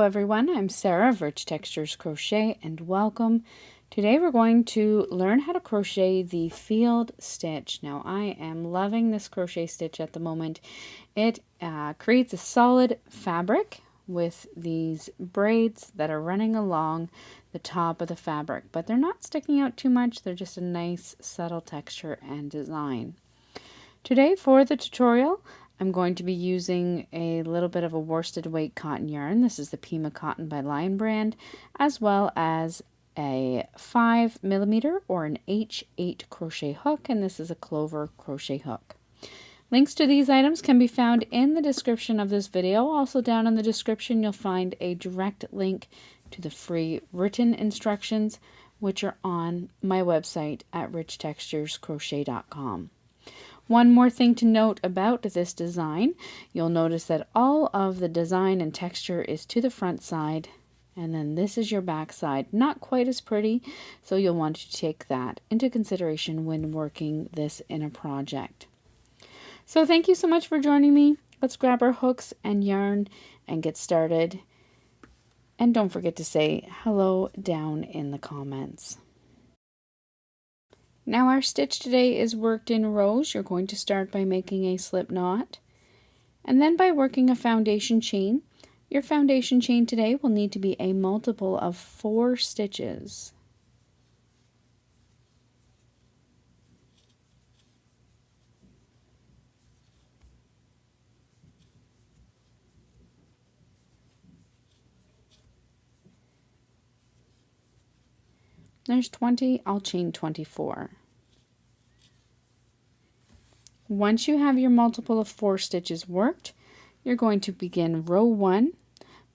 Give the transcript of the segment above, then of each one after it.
everyone, I'm Sarah of Rich Textures Crochet and welcome. Today we're going to learn how to crochet the field stitch. Now I am loving this crochet stitch at the moment. It creates a solid fabric with these braids that are running along the top of the fabric, but they're not sticking out too much. They're just a nice subtle texture and design. Today for the tutorial, I'm going to be using a little bit of a worsted weight cotton yarn. This is the Pima Cotton by Lion brand, as well as a 5mm or an H8 crochet hook, and this is a clover crochet hook. Links to these items can be found in the description of this video. Also down in the description you'll find a direct link to the free written instructions, which are on my website at richtexturescrochet.com. One more thing to note about this design, you'll notice that all of the design and texture is to the front side, and then this is your back side. Not quite as pretty, so you'll want to take that into consideration when working this in a project. So thank you so much for joining me. Let's grab our hooks and yarn and get started. And don't forget to say hello down in the comments. Now our stitch today is worked in rows. You're going to start by making a slip knot and then by working a foundation chain. Your foundation chain today will need to be a multiple of 4 stitches. There's 20, I'll chain 24. Once you have your multiple of 4 stitches worked, you're going to begin row 1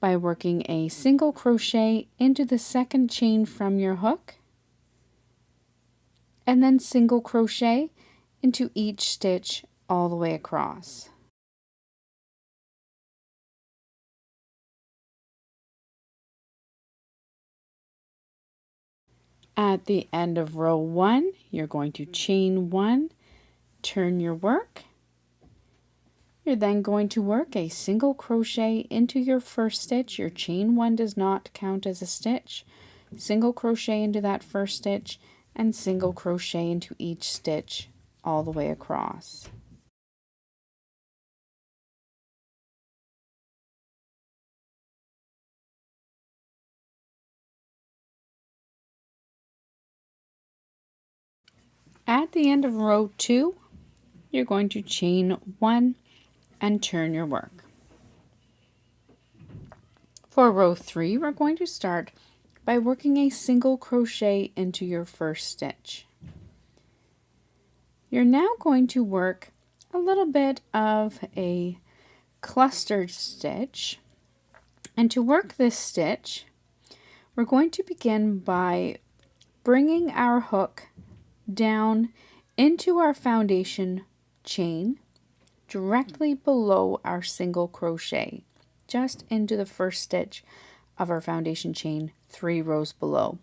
by working a single crochet into the second chain from your hook, and then single crochet into each stitch all the way across. At the end of row 1, you're going to chain 1, turn your work. You're then going to work a single crochet into your first stitch. Your chain 1 does not count as a stitch. Single crochet into that first stitch and single crochet into each stitch all the way across. At the end of row 2, you're going to chain 1 and turn your work. For row 3, we're going to start by working a single crochet into your first stitch. You're now going to work a little bit of a clustered stitch, and to work this stitch, we're going to begin by bringing our hook down into our foundation chain directly below our single crochet, just into the first stitch of our foundation chain 3 rows below.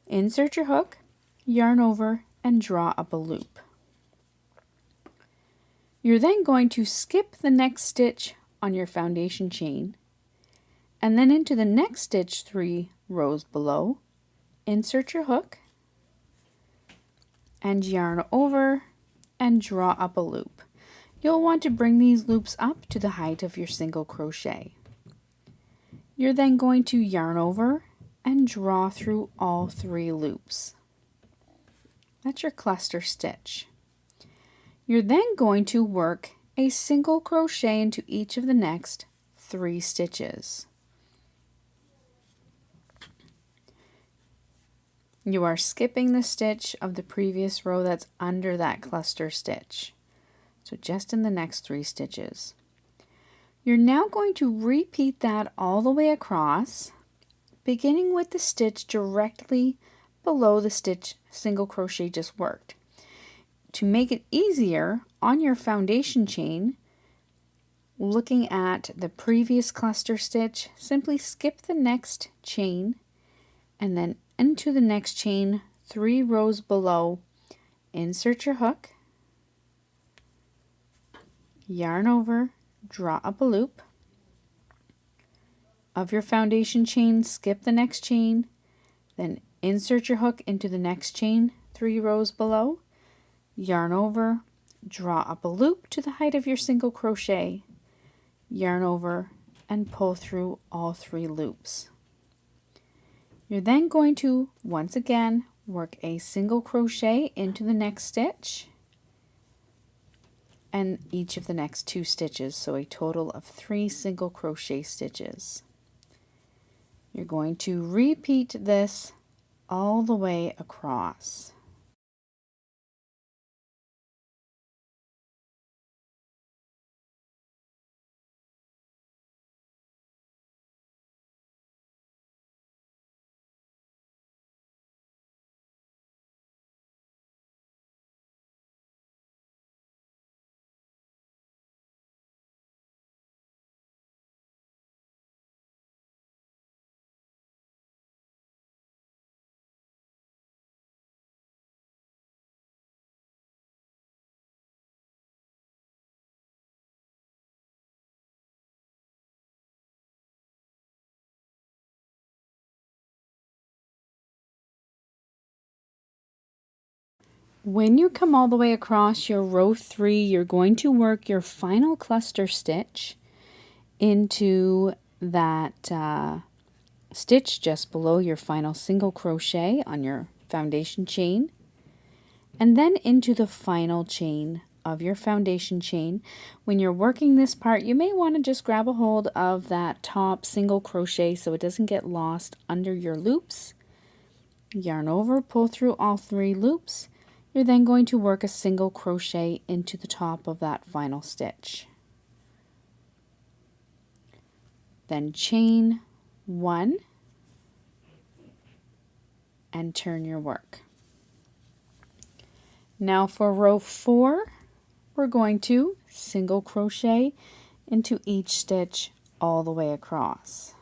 Insert your hook, yarn over, and draw up a loop. You're then going to skip the next stitch on your foundation chain and then into the next stitch 3 rows below, insert your hook and yarn over and draw up a loop. You'll want to bring these loops up to the height of your single crochet. You're then going to yarn over and draw through all 3 loops. That's your cluster stitch. You're then going to work a single crochet into each of the next 3 stitches. You are skipping the stitch of the previous row that's under that cluster stitch. So just in the next 3 stitches. You're now going to repeat that all the way across, beginning with the stitch directly below the stitch single crochet just worked. To make it easier on your foundation chain, looking at the previous cluster stitch, simply skip the next chain and then into the next chain 3 rows below, insert your hook, yarn over, draw up a loop, of your foundation chain, skip the next chain, then insert your hook into the next chain 3 rows below, yarn over, draw up a loop to the height of your single crochet, yarn over, and pull through all 3 loops. You're then going to once again work a single crochet into the next stitch and each of the next 2 stitches, so a total of 3 single crochet stitches. You're going to repeat this all the way across. When you come all the way across your row 3, you're going to work your final cluster stitch into that stitch just below your final single crochet on your foundation chain, and then into the final chain of your foundation chain. When you're working this part, you may want to just grab a hold of that top single crochet so it doesn't get lost under your loops. Yarn over, pull through all 3 loops. You're then going to work a single crochet into the top of that final stitch. Then chain 1 and turn your work. Now for row 4, we're going to single crochet into each stitch all the way across.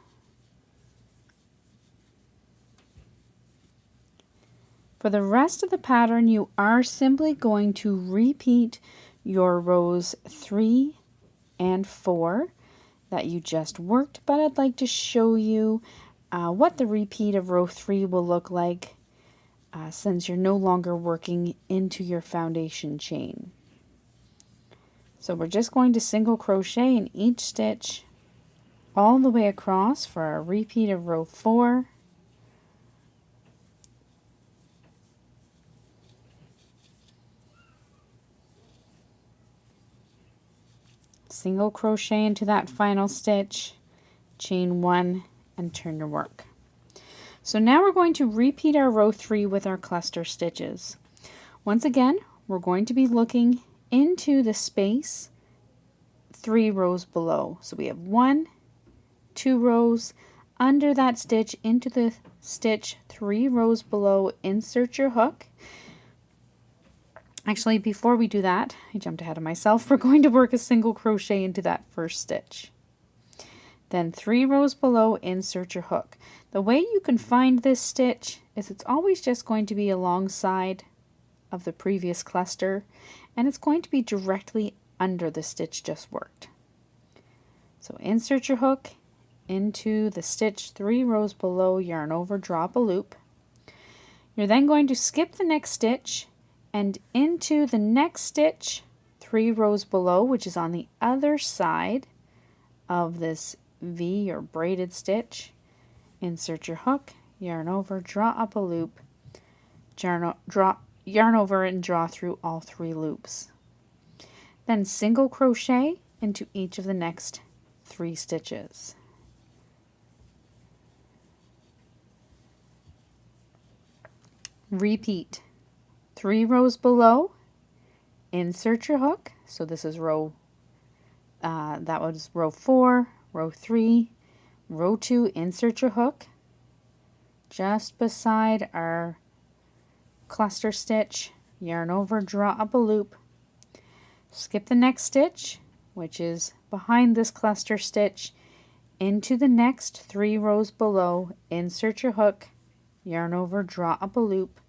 For the rest of the pattern, you are simply going to repeat your rows 3 and 4 that you just worked, but I'd like to show you what the repeat of row 3 will look like since you're no longer working into your foundation chain. So we're just going to single crochet in each stitch all the way across for our repeat of row 4. Single crochet into that final stitch, chain 1, and turn your work. So now we're going to repeat our row 3 with our cluster stitches. Once again, we're going to be looking into the space 3 rows below. So we have 1, 2 rows, under that stitch into the stitch 3 rows below, insert your hook. Actually, before we do that, I jumped ahead of myself. We're going to work a single crochet into that first stitch. Then 3 rows below, insert your hook. The way you can find this stitch is it's always just going to be alongside of the previous cluster, and it's going to be directly under the stitch just worked. So insert your hook into the stitch 3 rows below, yarn over, drop a loop. You're then going to skip the next stitch and into the next stitch 3 rows below, which is on the other side of this V or braided stitch. Insert your hook, yarn over, draw up a loop, yarn over and draw through all 3 loops. Then single crochet into each of the next 3 stitches. Repeat 3 rows below, insert your hook. So this is that was row 4, row 3, row 2, insert your hook just beside our cluster stitch, yarn over, draw up a loop, skip the next stitch, which is behind this cluster stitch, into the next 3 rows below, insert your hook, yarn over, draw up a loop,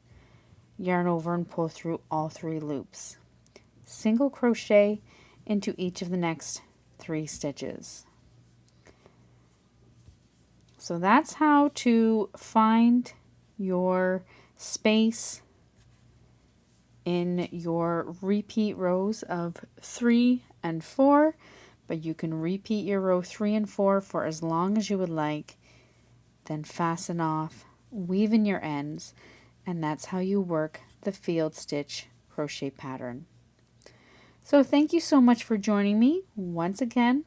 yarn over and pull through all 3 loops. Single crochet into each of the next 3 stitches. So that's how to find your space in your repeat rows of 3 and 4, but you can repeat your row 3 and 4 for as long as you would like, then fasten off, weave in your ends, and that's how you work the field stitch crochet pattern. So thank you so much for joining me. Once again,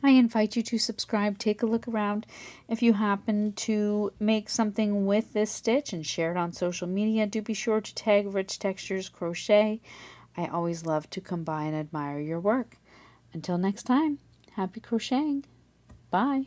I invite you to subscribe, take a look around. If you happen to make something with this stitch and share it on social media, do be sure to tag Rich Textures Crochet. I always love to come by and admire your work. Until next time, happy crocheting. Bye.